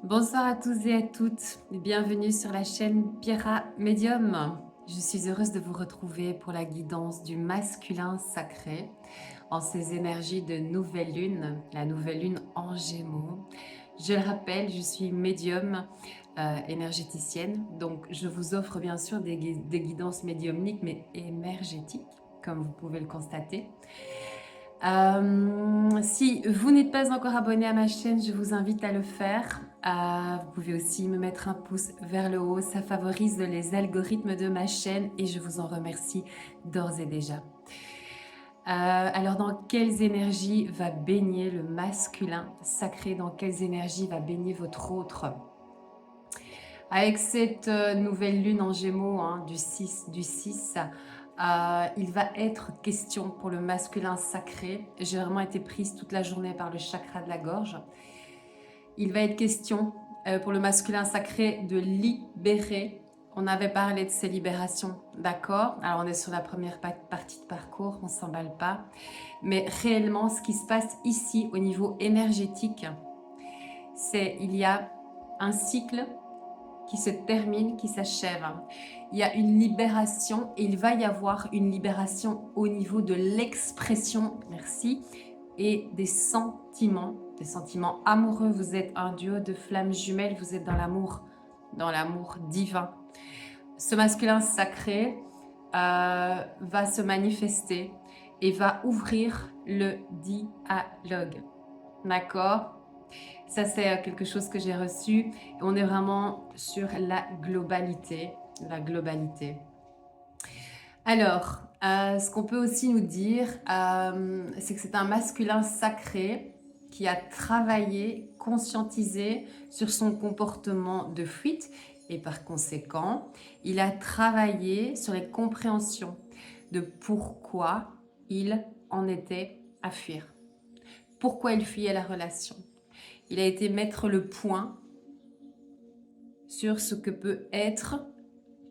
Bonsoir à tous et à toutes, bienvenue sur la chaîne Pira Medium. Je suis heureuse de vous retrouver pour la guidance du masculin sacré en ces énergies de nouvelle lune, la nouvelle lune en Gémeaux. Je le rappelle, je suis médium énergéticienne, donc je vous offre bien sûr des guidances médiumniques mais énergétiques, comme vous pouvez le constater. Si vous n'êtes pas encore abonné à ma chaîne, je vous invite à le faire. Vous pouvez aussi me mettre un pouce vers le haut, ça favorise les algorithmes de ma chaîne et je vous en remercie d'ores et déjà. Alors dans quelles énergies va baigner le masculin sacré? Dans quelles énergies va baigner votre autre? Avec cette nouvelle lune en Gémeaux du 6 il va être question pour le masculin sacré. J'ai vraiment été prise toute la journée par le chakra de la gorge. Il va être question pour le masculin sacré de libérer. On avait parlé de ces libérations, d'accord? Alors on est sur la première partie de parcours, on ne s'emballe pas. Mais réellement, ce qui se passe ici au niveau énergétique, c'est il y a un cycle qui se termine, qui s'achève. Il y a une libération et il va y avoir une libération au niveau de l'expression, merci, et des sentiments amoureux. Vous êtes un duo de flammes jumelles, vous êtes dans l'amour divin. Ce masculin sacré va se manifester et va ouvrir le dialogue. D'accord? Ça, c'est quelque chose que j'ai reçu. Et on est vraiment sur la globalité. La globalité. Alors, ce qu'on peut aussi nous dire, c'est que c'est un masculin sacré qui a travaillé, conscientisé sur son comportement de fuite. Et par conséquent, il a travaillé sur les compréhensions de pourquoi il en était à fuir. Pourquoi il fuyait la relation. Il a été mettre le point sur ce que peut être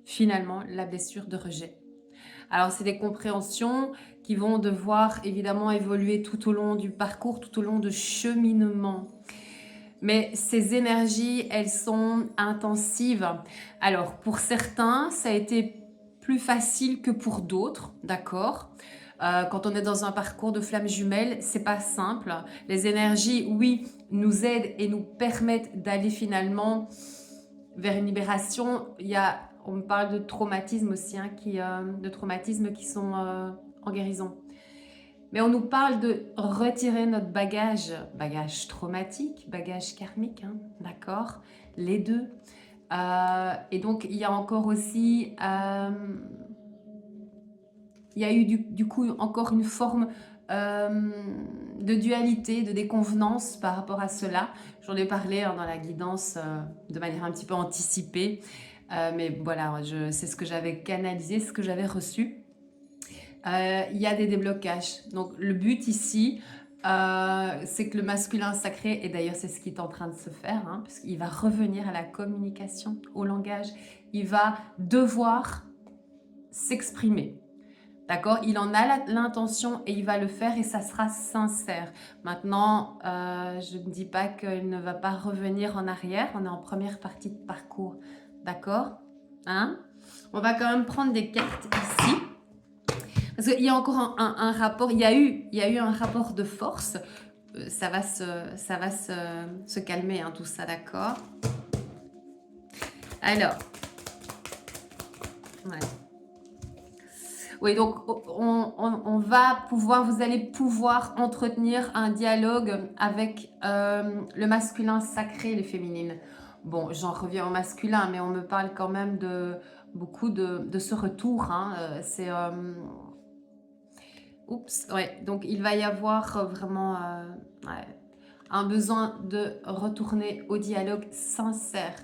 finalement la blessure de rejet. Alors c'est des compréhensions qui vont devoir évidemment évoluer tout au long du parcours, tout au long de cheminement. Mais ces énergies, elles sont intensives. Alors pour certains, ça a été plus facile que pour d'autres, d'accord? Quand on est dans un parcours de flammes jumelles, c'est pas simple. Les énergies, oui, nous aident et nous permettent d'aller finalement vers une libération. On me parle de traumatismes aussi, de traumatismes qui sont en guérison. Mais on nous parle de retirer notre bagage traumatique, bagage karmique, d'accord? Les deux. Et donc, il y a encore aussi... il y a eu du coup encore une forme de dualité, de déconvenance par rapport à cela. J'en ai parlé dans la guidance de manière un petit peu anticipée. Mais voilà, c'est ce que j'avais canalisé, ce que j'avais reçu. Il y a des déblocages. Donc le but ici, c'est que le masculin sacré, et d'ailleurs c'est ce qui est en train de se faire, parce qu'il va revenir à la communication, au langage. Il va devoir s'exprimer. D'accord? Il en a l'intention et il va le faire et ça sera sincère. Maintenant, je ne dis pas qu'il ne va pas revenir en arrière. On est en première partie de parcours. D'accord? On va quand même prendre des cartes ici. Parce qu'il y a encore un rapport. Il y a eu un rapport de force. Ça va se calmer, tout ça, d'accord? Alors. Ouais. Oui, donc vous allez pouvoir entretenir un dialogue avec le masculin sacré et le féminin. Bon, j'en reviens au masculin, mais on me parle quand même de beaucoup de ce retour. Oups, ouais. Donc il va y avoir vraiment un besoin de retourner au dialogue sincère.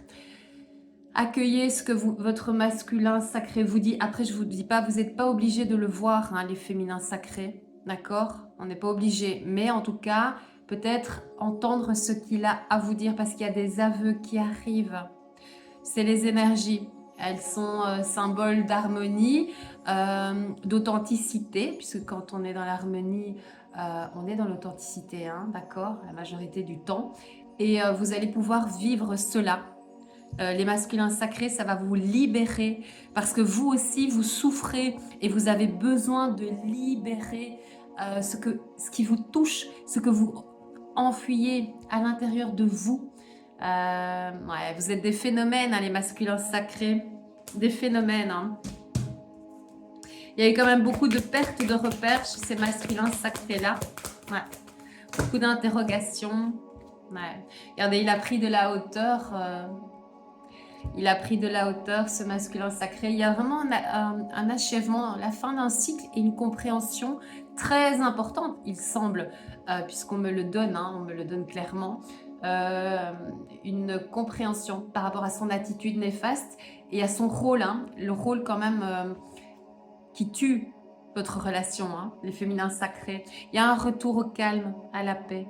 Accueillez ce que votre masculin sacré vous dit. Après, je ne vous dis pas, vous n'êtes pas obligé de le voir, les féminins sacrés. D'accord? On n'est pas obligé. Mais en tout cas, peut-être entendre ce qu'il a à vous dire parce qu'il y a des aveux qui arrivent. C'est les énergies. Elles sont symboles d'harmonie, d'authenticité, puisque quand on est dans l'harmonie, on est dans l'authenticité, d'accord? La majorité du temps. et vous allez pouvoir vivre cela. Les masculins sacrés, ça va vous libérer parce que vous aussi, vous souffrez et vous avez besoin de libérer ce qui vous touche, ce que vous enfuyez à l'intérieur de vous. Ouais, vous êtes des phénomènes, hein, les masculins sacrés, des phénomènes. Hein. Il y a eu quand même beaucoup de pertes de repères chez ces masculins sacrés-là. Ouais. Beaucoup d'interrogations. Ouais. Regardez, il a pris de la hauteur. Il a pris de la hauteur, ce masculin sacré. Il y a vraiment un achèvement, la fin d'un cycle et une compréhension très importante, il semble, puisqu'on me le donne, hein, on me le donne clairement, une compréhension par rapport à son attitude néfaste et à son rôle, hein, le rôle quand même qui tue votre relation, hein, les féminins sacrés. Il y a un retour au calme, à la paix,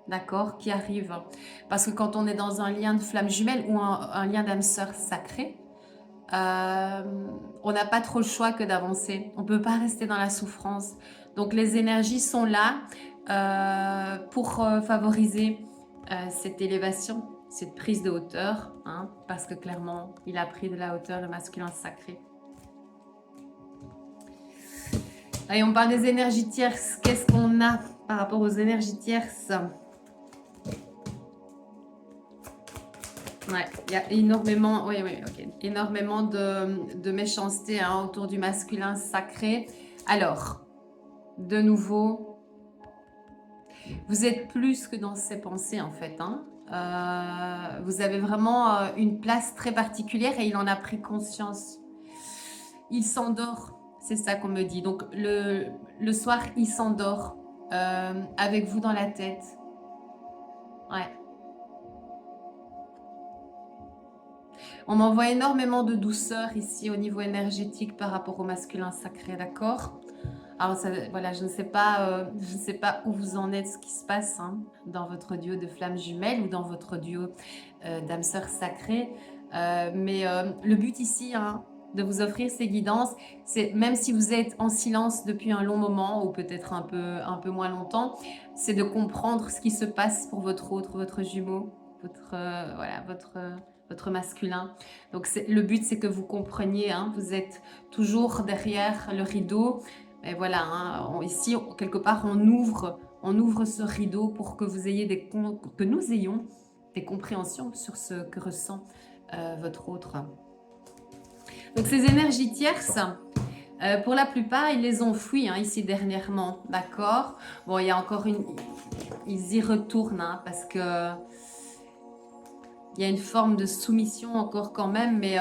d'accord, qui arrive. Parce que quand on est dans un lien de flamme jumelle ou un lien d'âme sœur sacrée, on n'a pas trop le choix que d'avancer. On ne peut pas rester dans la souffrance. Donc les énergies sont là pour favoriser cette élévation, cette prise de hauteur, hein, parce que clairement, il a pris de la hauteur, le masculin sacré. Allez, on parle des énergies tierces. Qu'est-ce qu'on a par rapport aux énergies tierces? Ouais, il y a énormément, oui, ok, énormément de méchanceté, hein, autour du masculin sacré. Alors, de nouveau, vous êtes plus que dans ses pensées en fait. Hein. Vous avez vraiment une place très particulière et il en a pris conscience. Il s'endort, c'est ça qu'on me dit. Donc le soir, il s'endort avec vous dans la tête. Ouais. On m'envoie énormément de douceur ici au niveau énergétique par rapport au masculin sacré, d'accord? Alors ça, voilà, je ne sais pas où vous en êtes, ce qui se passe, hein, dans votre duo de flammes jumelles ou dans votre duo d'âmes sœurs sacrées. Mais le but ici, hein, de vous offrir ces guidances, c'est même si vous êtes en silence depuis un long moment ou peut-être un peu moins longtemps, c'est de comprendre ce qui se passe pour votre autre, votre jumeau, votre masculin. Donc le but, c'est que vous compreniez, hein, vous êtes toujours derrière le rideau. Et voilà, hein, ici, quelque part, on ouvre ce rideau pour que que nous ayons des compréhensions sur ce que ressent votre autre. Donc ces énergies tierces, pour la plupart, ils les ont fuies, hein, ici dernièrement, d'accord? Bon, il y a encore ils y retournent, hein, parce que il y a une forme de soumission encore quand même, mais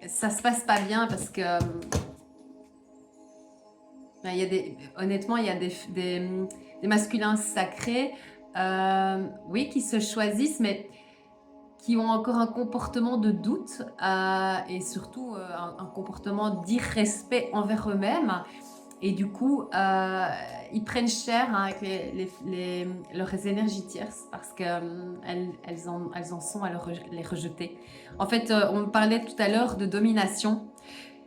ça se passe pas bien parce que honnêtement, il y a des masculins sacrés, oui, qui se choisissent, mais qui ont encore un comportement de doute et surtout un comportement d'irrespect envers eux-mêmes. Et du coup, ils prennent cher, hein, avec leurs énergies tierces parce qu'elles en sont à les rejeter. En fait, on me parlait tout à l'heure de domination.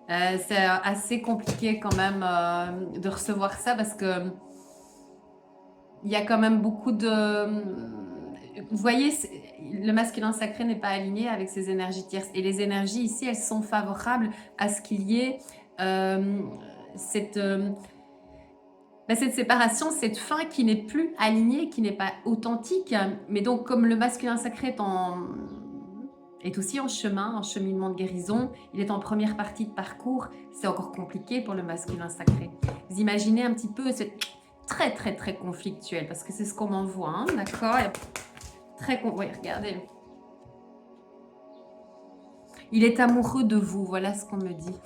C'est assez compliqué quand même de recevoir ça parce que il y a quand même beaucoup de... Vous voyez, le masculin sacré n'est pas aligné avec ses énergies tierces. Et les énergies ici, elles sont favorables à ce qu'il y ait cette séparation, cette fin qui n'est plus alignée, qui n'est pas authentique. Mais donc, comme le masculin sacré est aussi en cheminement de guérison, il est en première partie de parcours, c'est encore compliqué pour le masculin sacré. Vous imaginez un petit peu, c'est très très très conflictuel, parce que c'est ce qu'on m'envoie, hein, d'accord? Oui, regardez. Il est amoureux de vous, voilà ce qu'on me dit.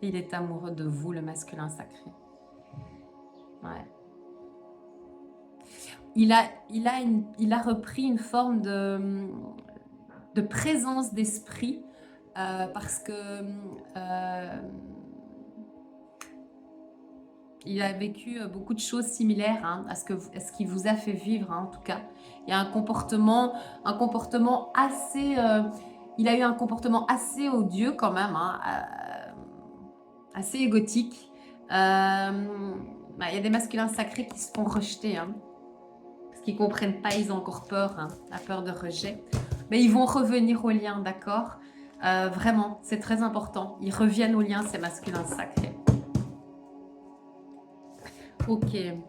Il est amoureux de vous, le masculin sacré. Ouais. Il a repris une forme de présence d'esprit parce que il a vécu beaucoup de choses similaires, hein, à ce qu'il vous a fait vivre, hein, en tout cas. Il y a un comportement assez... il a eu un comportement assez odieux quand même, hein, assez égotique. Il y a des masculins sacrés qui se font rejeter, hein, qu'ils ne comprennent pas, ils ont encore peur, hein, la peur de rejet. Mais ils vont revenir au lien, d'accord? Vraiment, c'est très important. Ils reviennent au lien, ces masculins sacrés. Ok. Il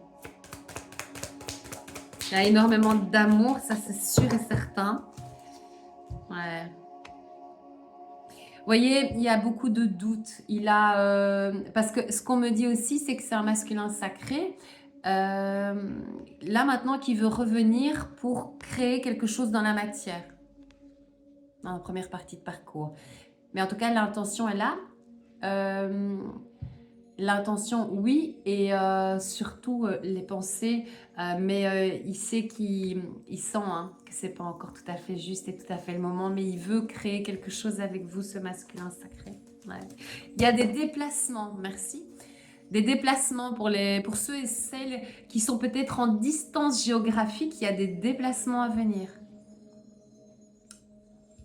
y a énormément d'amour, ça c'est sûr et certain. Ouais. Vous voyez, il y a beaucoup de doutes. Parce que ce qu'on me dit aussi, c'est que c'est un masculin sacré. Là maintenant, qui veut revenir pour créer quelque chose dans la matière. Dans la première partie de parcours. Mais en tout cas, l'intention est là. L'intention, oui, et surtout les pensées, mais il sait qu'il sent hein, que c'est pas encore tout à fait juste et tout à fait le moment, mais il veut créer quelque chose avec vous, ce masculin sacré. Ouais. Il y a des déplacements, merci. Des déplacements pour ceux et celles qui sont peut-être en distance géographique, il y a des déplacements à venir.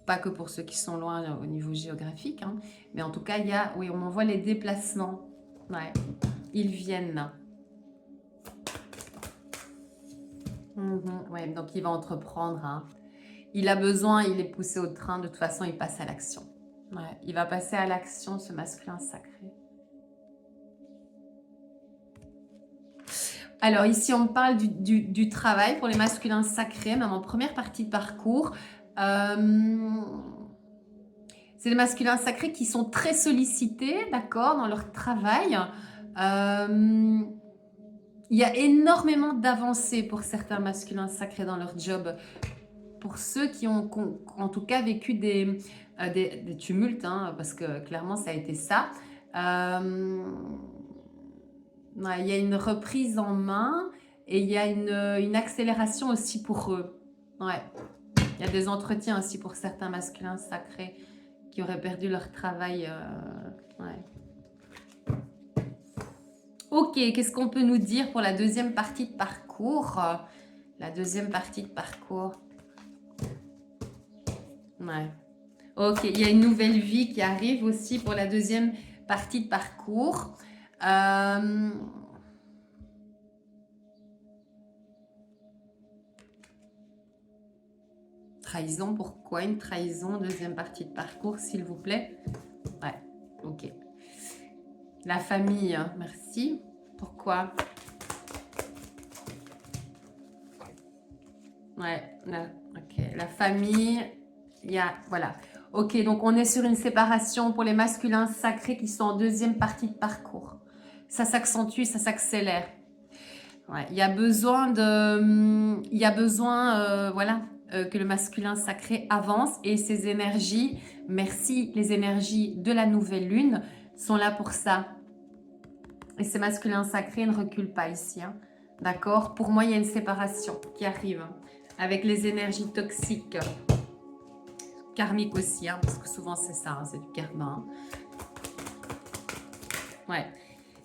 Pas que pour ceux qui sont loin au niveau géographique, hein, mais en tout cas, oui, on m'envoie les déplacements. Ouais, ils viennent. Ouais, donc il va entreprendre. Hein. Il a besoin, il est poussé au train, de toute façon, il passe à l'action. Ouais, il va passer à l'action, ce masculin sacré. Alors ici, on parle du travail pour les masculins sacrés, même en première partie de parcours. C'est les masculins sacrés qui sont très sollicités, d'accord, dans leur travail. Il y a énormément d'avancées pour certains masculins sacrés dans leur job. Pour ceux qui ont en tout cas vécu des tumultes, hein, parce que clairement ça a été ça. Ouais, il y a une reprise en main et il y a une accélération aussi pour eux. Ouais. Il y a des entretiens aussi pour certains masculins sacrés qui auraient perdu leur travail. Ouais. Ok, qu'est-ce qu'on peut nous dire pour la deuxième partie de parcours? La deuxième partie de parcours. Ouais. Ok, il y a une nouvelle vie qui arrive aussi pour la deuxième partie de parcours. Trahison, pourquoi une trahison? Deuxième partie de parcours, s'il vous plaît. Ouais, ok. La famille, merci. Pourquoi? Ouais, ok. La famille, il y a, voilà. Ok, donc on est sur une séparation pour les masculins sacrés qui sont en deuxième partie de parcours. Ça s'accentue, ça s'accélère. Ouais, il y a besoin voilà, que le masculin sacré avance et ces énergies, merci, les énergies de la nouvelle lune sont là pour ça. Et ces masculins sacrés ne reculent pas ici, hein. D'accord? Pour moi, il y a une séparation qui arrive avec les énergies toxiques, karmiques aussi, hein, parce que souvent c'est ça, hein, c'est du karma. Hein. Ouais.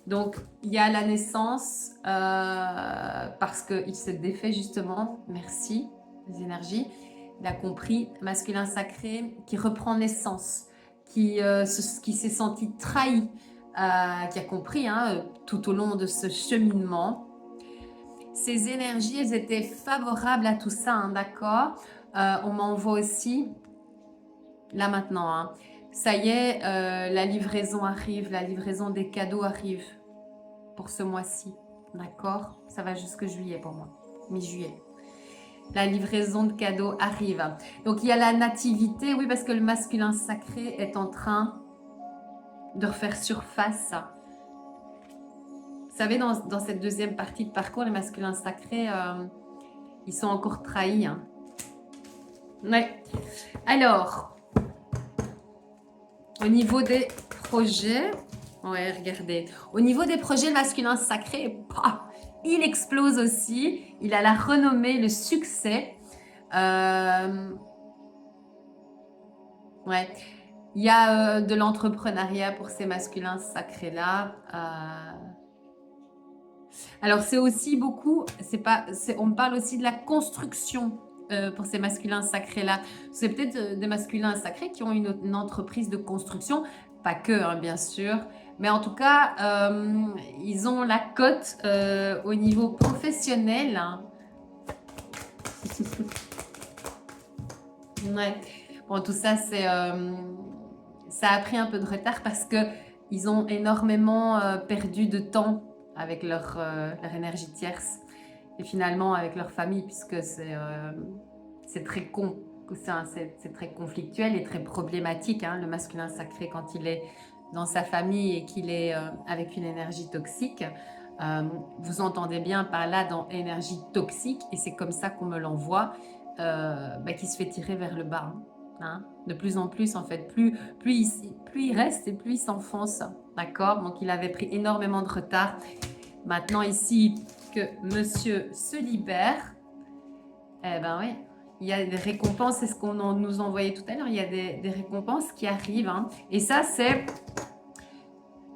Donc, il y a la naissance parce qu'il se défait justement, merci, les énergies. Il a compris, masculin sacré, qui reprend naissance, qui s'est senti trahi, qui a compris hein, tout au long de ce cheminement. Ces énergies, elles étaient favorables à tout ça, hein, d'accord? On m'envoie aussi, là maintenant, hein, ça y est, la livraison arrive, la livraison des cadeaux arrive pour ce mois-ci, d'accord? Ça va jusque juillet pour moi, mi-juillet. La livraison de cadeaux arrive. Donc, il y a la nativité, oui, parce que le masculin sacré est en train de refaire surface. Vous savez, dans cette deuxième partie de parcours, les masculins sacrés, ils sont encore trahis. Hein. Ouais. Alors, au niveau des projets, ouais, regardez. Au niveau des projets, le masculin sacré, il explose aussi. Il a la renommée, le succès. Ouais. Il y a de l'entrepreneuriat pour ces masculins sacrés-là. Alors, c'est aussi beaucoup, on me parle aussi de la construction pour ces masculins sacrés-là. C'est peut-être des masculins sacrés qui ont une entreprise de construction, pas que, hein, bien sûr, mais en tout cas, ils ont la cote au niveau professionnel. Hein. Ouais. Bon, tout ça, ça a pris un peu de retard parce que ils ont énormément perdu de temps avec leur énergie tierce et finalement avec leur famille, puisque c'est très c'est très conflictuel et très problématique, hein, le masculin sacré quand il est dans sa famille et qu'il est avec une énergie toxique. Vous entendez bien par là dans énergie toxique, et c'est comme ça qu'on me l'envoie, qui se fait tirer vers le bas. Hein. De plus en plus, en fait, plus il reste et plus il s'enfonce. D'accord? Donc, il avait pris énormément de retard. Maintenant, ici, que monsieur se libère, eh ben oui, il y a des récompenses, c'est ce qu'on nous envoyait tout à l'heure, il y a des récompenses qui arrivent. Hein. Et ça,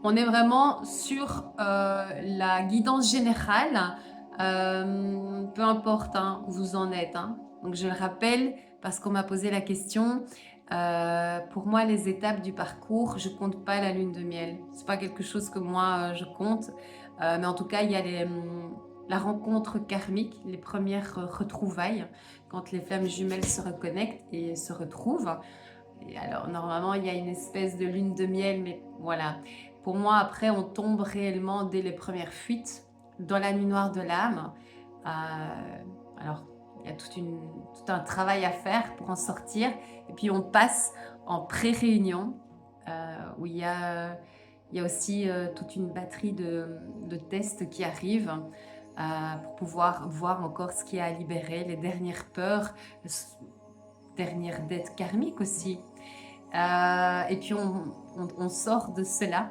on est vraiment sur la guidance générale, peu importe hein, où vous en êtes. Hein. Donc je le rappelle parce qu'on m'a posé la question. Pour moi, les étapes du parcours, je compte pas la lune de miel. C'est pas quelque chose que moi je compte, mais en tout cas, il y a la rencontre karmique, les premières retrouvailles, quand les flammes jumelles se reconnectent et se retrouvent. Et alors normalement, il y a une espèce de lune de miel, mais voilà. Pour moi, après, on tombe réellement dès les premières fuites dans la nuit noire de l'âme. Alors, il y a tout un travail à faire pour en sortir. Et puis, on passe en pré-réunion, où il y a aussi toute une batterie de tests qui arrivent pour pouvoir voir encore ce qui a à libérer, les dernières peurs, dernières dettes karmiques aussi. Et puis, on sort de cela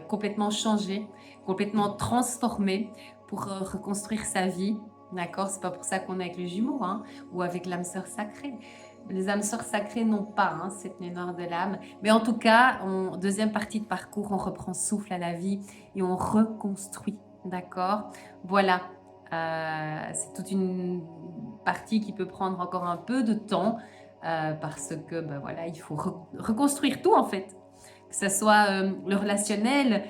complètement changé, complètement transformé pour reconstruire sa vie. D'accord? C'est pas pour ça qu'on est avec les jumeaux hein, ou avec l'âme sœur sacrée. Les âmes sœurs sacrées n'ont pas hein, cette nuit noire de l'âme. Mais en tout cas, deuxième partie de parcours, on reprend souffle à la vie et on reconstruit. D'accord? Voilà. C'est toute une partie qui peut prendre encore un peu de temps parce que voilà, il faut reconstruire tout en fait. Que ce soit le relationnel,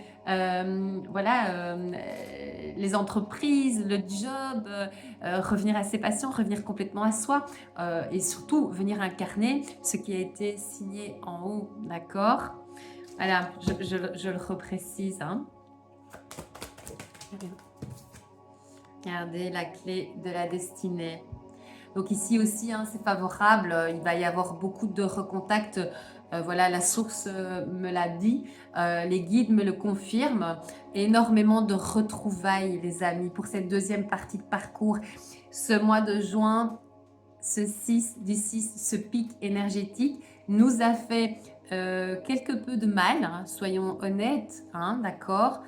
les entreprises, le job, revenir à ses passions, revenir complètement à soi et surtout venir incarner ce qui a été signé en haut, d'accord? Voilà, je le reprécise. Hein. Regardez la clé de la destinée. Donc ici aussi, hein, c'est favorable. Il va y avoir beaucoup de recontacts. Voilà, la source me l'a dit. Les guides me le confirment. Énormément de retrouvailles, les amis, pour cette deuxième partie de parcours. Ce mois de juin, ce pic énergétique nous a fait quelque peu de mal. Hein, soyons honnêtes, hein, d'accord.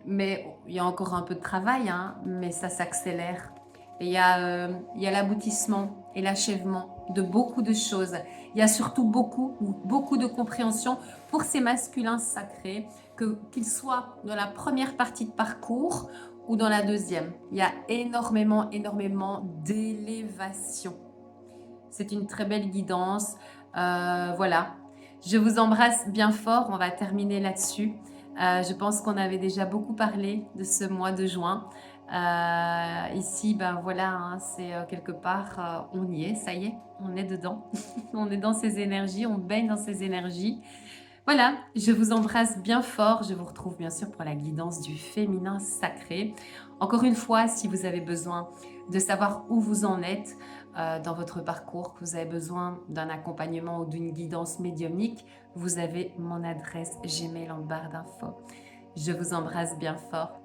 Mais il y a encore un peu de travail, hein, mais ça s'accélère. Et il y a l'aboutissement et l'achèvement de beaucoup de choses. Il y a surtout beaucoup de compréhension pour ces masculins sacrés, qu'ils soient dans la première partie de parcours ou dans la deuxième. Il y a énormément d'élévation. C'est une très belle guidance. Voilà. Je vous embrasse bien fort. On va terminer là-dessus. Je pense qu'on avait déjà beaucoup parlé de ce mois de juin. Ici, voilà, hein, c'est quelque part, on y est, ça y est, on est dedans. On est dans ces énergies, on baigne dans ces énergies. Voilà, je vous embrasse bien fort. Je vous retrouve bien sûr pour la guidance du féminin sacré. Encore une fois, si vous avez besoin de savoir où vous en êtes dans votre parcours, que vous avez besoin d'un accompagnement ou d'une guidance médiumnique, vous avez mon adresse Gmail en barre d'infos. Je vous embrasse bien fort.